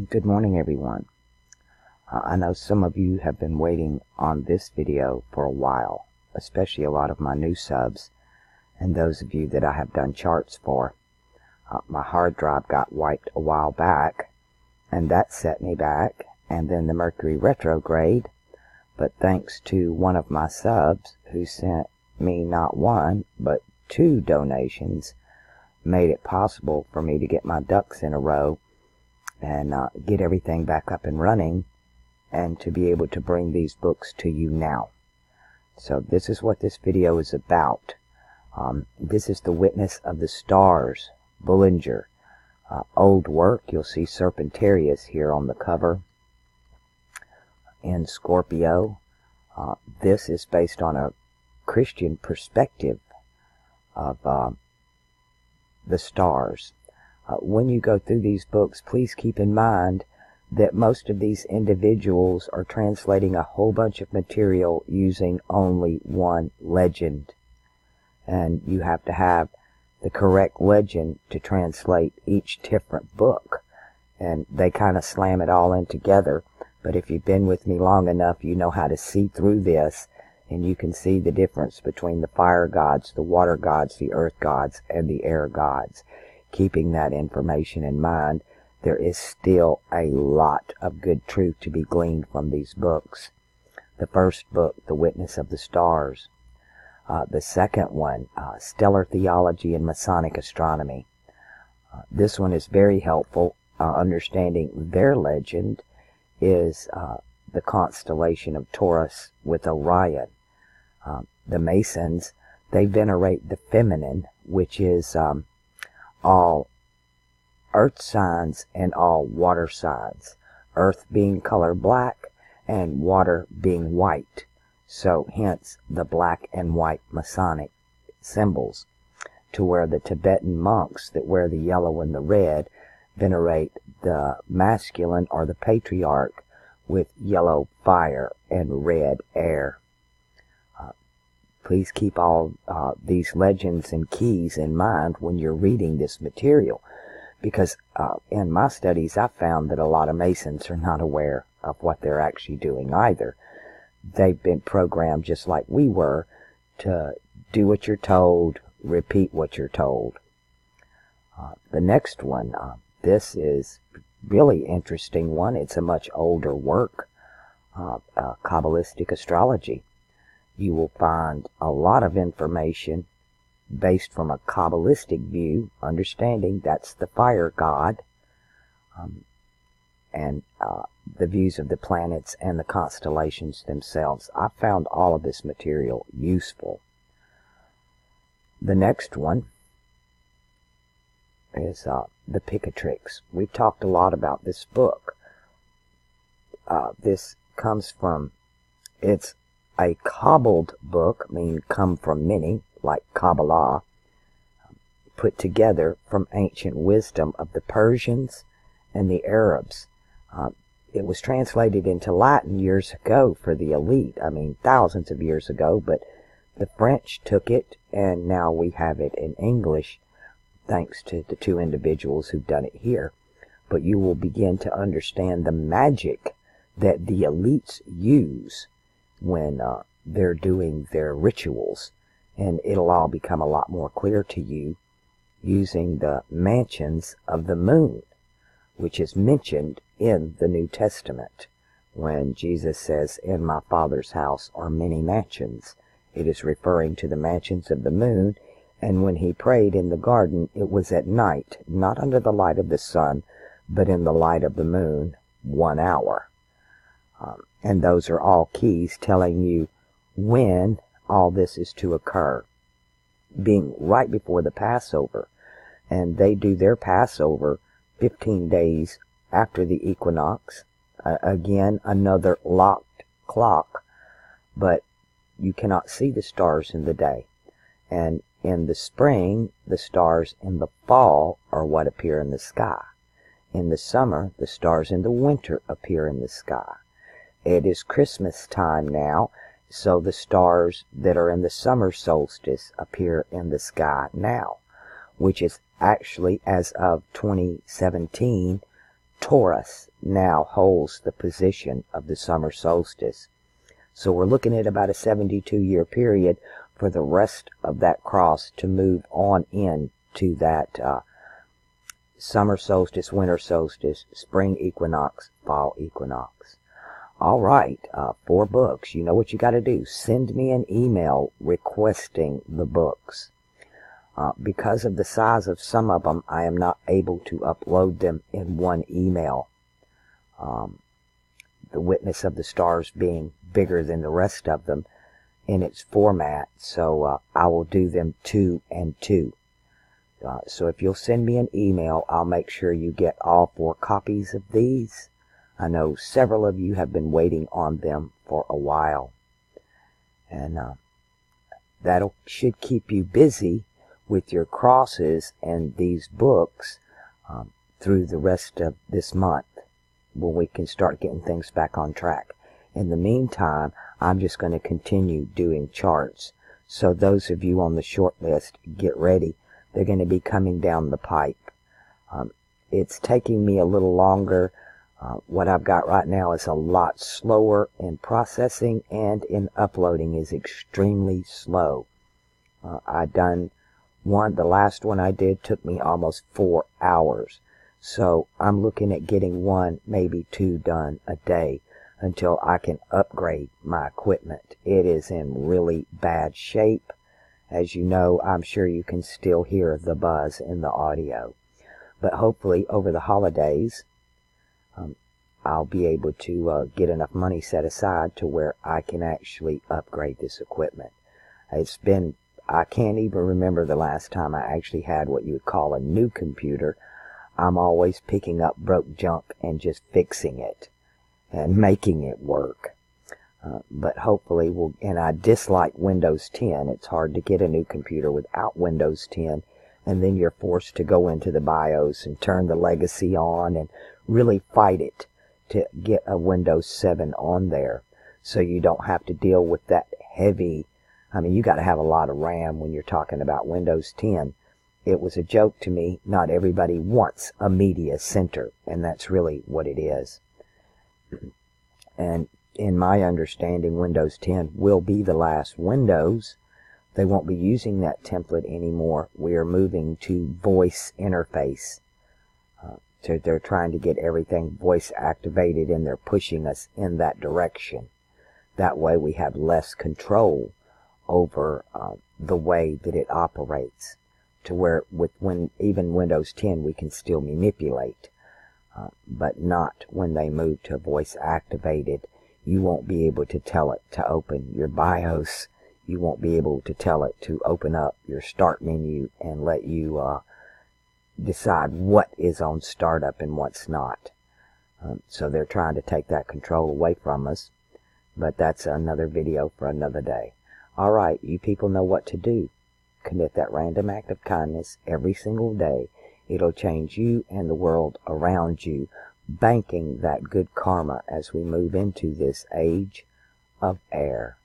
Good morning, everyone. I know some of you have been waiting on this video for a while, especially a lot of my new subs and those of you that I have done charts for. My hard drive got wiped a while back, and that set me back, and then the Mercury retrograde, but thanks to one of my subs who sent me not one, but 2 donations, made it possible for me to get my ducks in a row and get everything back up and running, and to be able to bring these books to you now. So this is what this video is about. This is the Witness of the Stars, Bullinger. Old work. You'll see Serpentarius here on the cover in Scorpio. This is based on a Christian perspective of the stars. When you go through these books, please keep in mind that most of these individuals are translating a whole bunch of material using only one legend. And you have to have the correct legend to translate each different book. And they kind of slam it all in together. But if you've been with me long enough, you know how to see through this. And you can see the difference between the fire gods, the water gods, the earth gods, and the air gods. Keeping that information in mind, there is still a lot of good truth to be gleaned from these books. The first book, The Witness of the Stars. The second one, Stellar Theology and Masonic Astronomy. This one is very helpful. Understanding their legend is the constellation of Taurus with Orion. The Masons, they venerate the feminine, which is all earth signs and all water signs. Earth being color black and water being white. So hence the black and white Masonic symbols, to where the Tibetan monks that wear the yellow and the red venerate the masculine or the patriarch with yellow fire and red air. Please keep all these legends and keys in mind when you're reading this material, because in my studies I found that a lot of Masons are not aware of what they're actually doing either. They've been programmed just like we were to do what you're told, repeat what you're told. The next one, this is really interesting one. It's a much older work, Kabbalistic Astrology. You will find a lot of information based from a Kabbalistic view, understanding that's the fire god, and the views of the planets and the constellations themselves. I found all of this material useful. The next one is the Picatrix. We've talked a lot about this book. This comes from, it's a cobbled book, meaning come from many, like Kabbalah, put together from ancient wisdom of the Persians and the Arabs. It was translated into Latin years ago for the elite, thousands of years ago, but the French took it, and now we have it in English, thanks to the 2 individuals who've done it here. But you will begin to understand the magic that the elites use when they're doing their rituals, and it'll all become a lot more clear to you using the mansions of the moon, which is mentioned in the New Testament. When Jesus says, "In my Father's house are many mansions," it is referring to the mansions of the moon. And when he prayed in the garden, it was at night, not under the light of the sun, but in the light of the moon, 1 hour. And those are all keys telling you when all this is to occur, being right before the Passover. And they do their Passover 15 days after the equinox. Again, another locked clock, but you cannot see the stars in the day. And in the spring, the stars in the fall are what appear in the sky. In the summer, the stars in the winter appear in the sky. It is Christmas time now, so the stars that are in the summer solstice appear in the sky now, which is actually, as of 2017, Taurus now holds the position of the summer solstice. So we're looking at about a 72-year period for the rest of that cross to move on into that summer solstice, winter solstice, spring equinox, fall equinox. All right, 4 books. You know what you got to do. Send me an email requesting the books. Because of the size of some of them, I am not able to upload them in one email. The Witness of the Stars being bigger than the rest of them in its format, so I will do them 2 and 2. So if you'll send me an email, I'll make sure you get all 4 copies of these. I know several of you have been waiting on them for a while. And that should keep you busy with your crosses and these books through the rest of this month, when we can start getting things back on track. In the meantime, I'm just going to continue doing charts. So those of you on the short list, get ready. They're going to be coming down the pipe. It's taking me a little longer. What I've got right now is a lot slower in processing, and in uploading is extremely slow. The last one I did took me almost 4 hours. So I'm looking at getting 1, maybe 2 done a day until I can upgrade my equipment. It is in really bad shape. As you know, I'm sure you can still hear the buzz in the audio. But hopefully over the holidays, I'll be able to get enough money set aside to where I can actually upgrade this equipment. I can't even remember the last time I actually had what you would call a new computer. I'm always picking up broke junk and just fixing it and making it work. But hopefully and I dislike Windows 10. It's hard to get a new computer without Windows 10, and then you're forced to go into the BIOS and turn the legacy on and really fight it to get a Windows 7 on there, so you don't have to deal with that heavy. I mean, you got to have a lot of RAM when you're talking about Windows 10. It was a joke to me. Not everybody wants a media center, and that's really what it is. And in my understanding, Windows 10 will be the last Windows. They won't be using that template anymore. We are moving to voice interface. They're trying to get everything voice activated, and they're pushing us in that direction. That way we have less control over the way that it operates, to where even Windows 10 we can still manipulate, but not when they move to voice activated. You won't be able to tell it to open your BIOS. You won't be able to tell it to open up your start menu and let you decide what is on startup and what's not. So they're trying to take that control away from us, but that's another video for another day. Alright, you people know what to do. Commit that random act of kindness every single day. It'll change you and the world around you, banking that good karma as we move into this age of air.